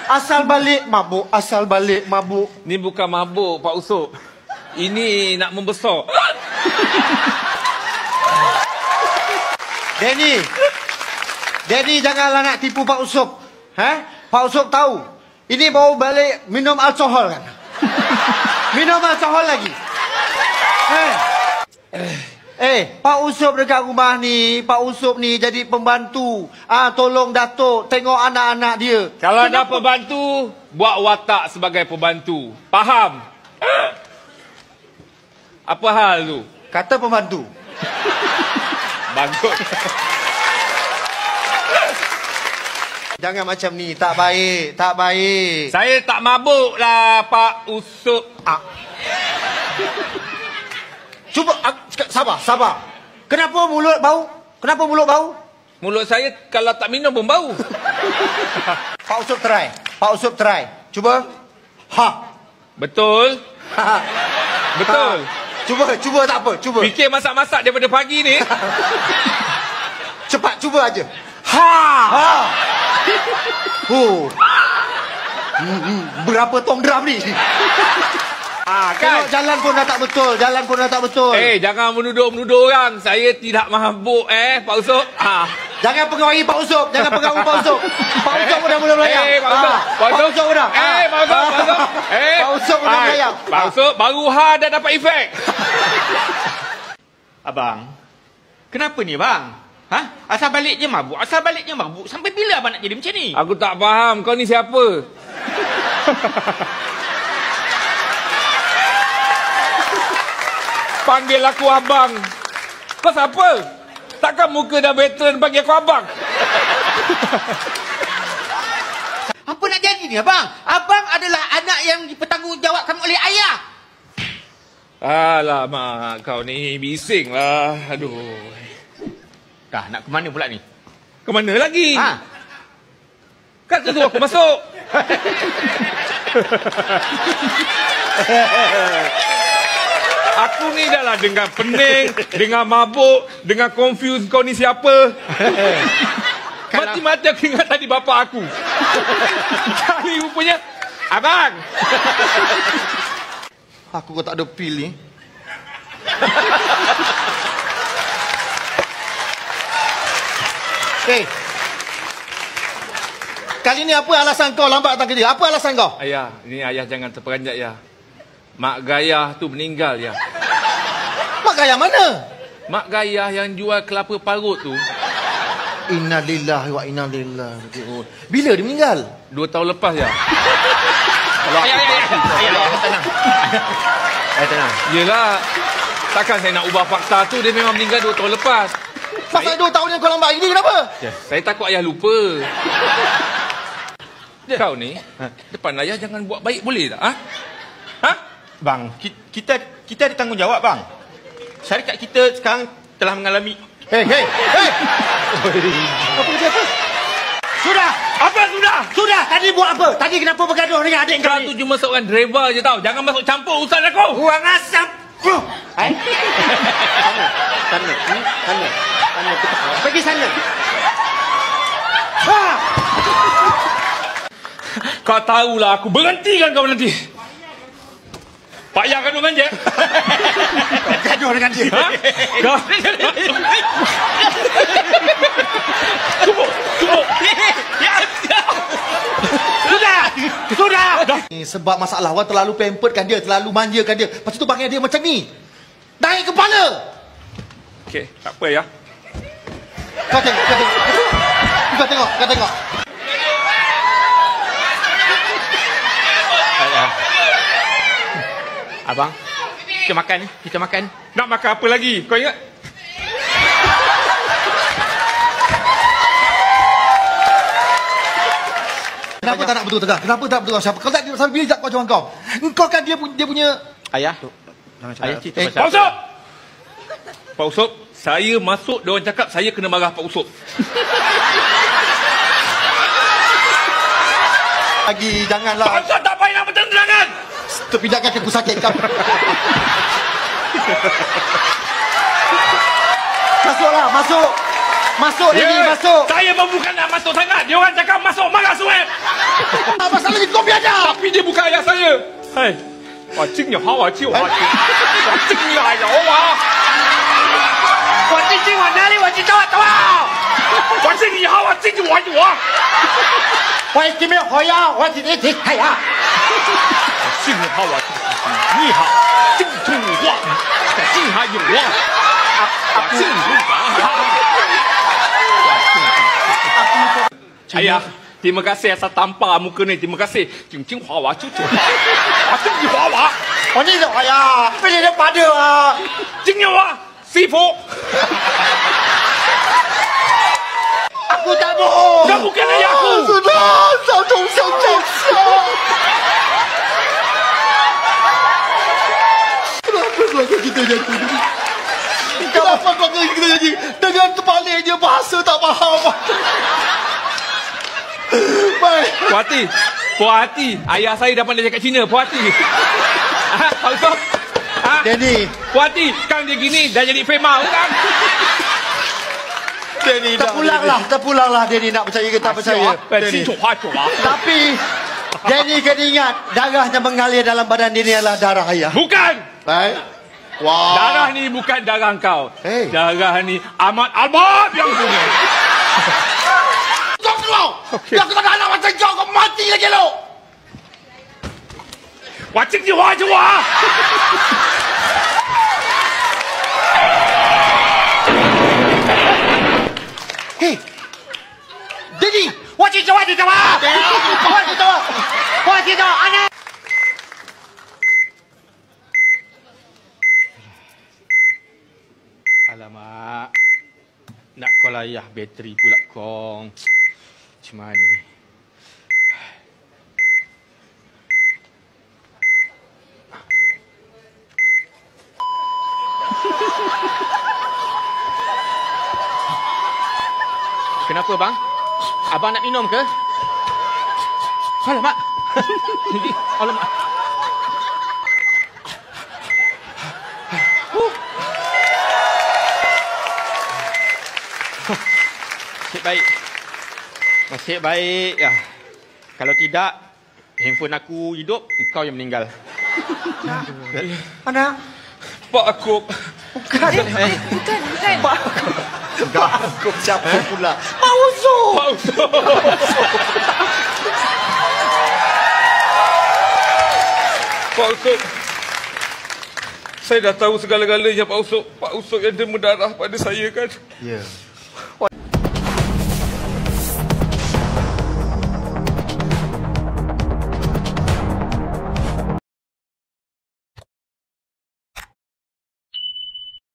Asal balik mabuk, asal balik mabuk. Ni bukan mabuk, Pak Usop. Ini nak membesar. Danny, janganlah nak tipu Pak Usop. Pak Usop tahu. Ini baru balik minum alkohol kan? Minum alkohol lagi. Pak Usop dekat rumah ni, Pak Usop ni jadi pembantu. Tolong Datuk tengok anak-anak dia. Kalau ada pembantu, buat watak sebagai pembantu. Faham? Apa hal tu? Kata pembantu. Bagus. Jangan macam ni, tak baik, tak baik. Saya tak mabuk lah, Pak Usop. Cuba, sabar. Kenapa mulut bau? Kenapa mulut bau? Mulut saya kalau tak minum pun bau. Pak Usop try. Cuba. Betul? Betul. Cuba tak apa, cuba. Fikir masak-masak daripada pagi ni. Cepat, cuba aja. Berapa tong drum ni? Kan? Jalan pun dah tak betul. Jangan menuduh orang. Saya tidak mabuk, Pak Usop. Jangan pengaruhi Pak Usop. Pak Usop udah mula melayang. Pak Usop udah. Pak Usop udah melayang. Pak Usop baru dah dapat efek. Abang, kenapa ni bang? Asal balik je mabuk. Sampai bila abang nak jadi macam ni? Aku tak faham. Kau ni siapa? Panggil aku abang. Kau siapa? Takkan muka dah veteran panggil aku abang? Apa nak jadi ni abang? Abang adalah anak yang dipertanggungjawabkan oleh ayah. Alamak, kau ni bising lah. Aduh. Dah, nak ke mana pula ni? Ke mana lagi? Kan kau suruh aku masuk. Aku ni dah lah dengar pening, dengar mabuk, dengar confused kau ni siapa. Mati-mati aku ingat tadi bapa aku. Kali rupanya abang. Aku kau tak ada pil ni. Kali ni apa alasan kau lambat datang kerja? Apa alasan kau? Ayah, ini ayah jangan terperanjat ya. Mak Gayah tu meninggal ya. Mak Gayah mana? Mak Gayah yang jual kelapa parut tu. Innalillahi wa inna ilaihi raji'un. Bila dia meninggal? 2 tahun lepas ya. Ayah, tenang. Yelah, takkan saya nak ubah fakta tu. Dia memang meninggal 2 tahun lepas. Pasal 2 tahun yang kau lambat ini kenapa? Saya takut ayah lupa. Kau ni, depan ayah jangan buat baik boleh tak? Bang, kita ada tanggungjawab bang. Syarikat kita sekarang telah mengalami... Hei! Apa dia apa? Sudah! Apa sudah? Sudah! Tadi buat apa? Tadi kenapa bergaduh dengan adik kau tu cuma seorang driver je tau. Jangan masuk campur urusan aku. Buang asap! Sana. Pergi sana. Kau tahulah aku berhentikan kau nanti. Payah gaduh dengan dia. Gaduh dengan dia. Kau. Cuba. Sudah. Sebab masalah awak terlalu pamperedkan dia, terlalu manjakan dia. Lepas tu panggil dia macam ni. Naik kepala. Okey, tak apa ya. Kau tengok. Abang, kita makan. Nak makan apa lagi? Kau ingat? Kenapa tak nak betul tegang? Kenapa tak betul siapa? Kau tak sampai bila jap kau jawab kau. Engkau kan dia punya ayah. Ayah cerita Pak Usop. Pak Usop, saya masuk dia orang cakap saya kena marah Pak Usop. Lagi janganlah. Pak Usop tak payah nak bertentangan. Terpindahkan ke pusat kau. Masuk. Masuk. Saya pun bukan nak masuk sangat. Dia orang cakap masuk marah suai. Hei, 我敬你好，我敬我敬，我敬你还有我，我进京往哪里？我进中华东啊！我敬你好，我敬你我我，我进没有好呀？我进你进哎呀！敬你好，我敬你好，敬中华，敬还有我，我敬你我。哎呀，terima kasih atas tampar muka ni. Terima kasih. Cincin Hawa cucu. Macam di Hawa. 我进什么呀？被人家拔掉啊！ Cincin Hawa. Sifu. Aku tak bohong. Kau bukan ayah aku. Sudah, 少中小教授。Kenapa keluarga kita jadi begini? Kenapa keluarga kita jadi dengan terbaliknya bahasa tak faham? Baik. Puas hati. Ayah saya dah pandai cakap Cina. Puas hati. Ha, Pak Ustaz. Ha? Danny. Puas hati. Kang dia gini dah jadi famous kan? Danny dah. Terpulanglah Danny nak percaya ke tak percaya. Danny. Tapi Danny kena ingat, darah yang mengalir dalam badan Danny adalah darah ayah. Bukan. Baik. Wah. Darah ni bukan darah kau. Hey. Darah ni Ahmad Albab yang punya. Kau keluar. Okay. Yang kena anak macam kau mati lagi lo. 我敬你花就我。嘿，Danny，我去找我去找我，我去找我去找阿奶。Alamak. Nak kau layah bateri pula kong. Macam mana ni? Kenapa bang? Abang nak minum ke? Alamak. Alamak. Nasib baik. Nasib baik. Ya. Kalau tidak, handphone aku hidup, kau yang meninggal. Anak. Pak Akub. Bukan. Bukan. Pak Akub. Pak Akub siapa pula? Pak Usop. Pak Usop. Pak Usop. Saya dah tahu segala-galanya Pak Usop. Pak Usop yang demu darah pada saya kan. Ya.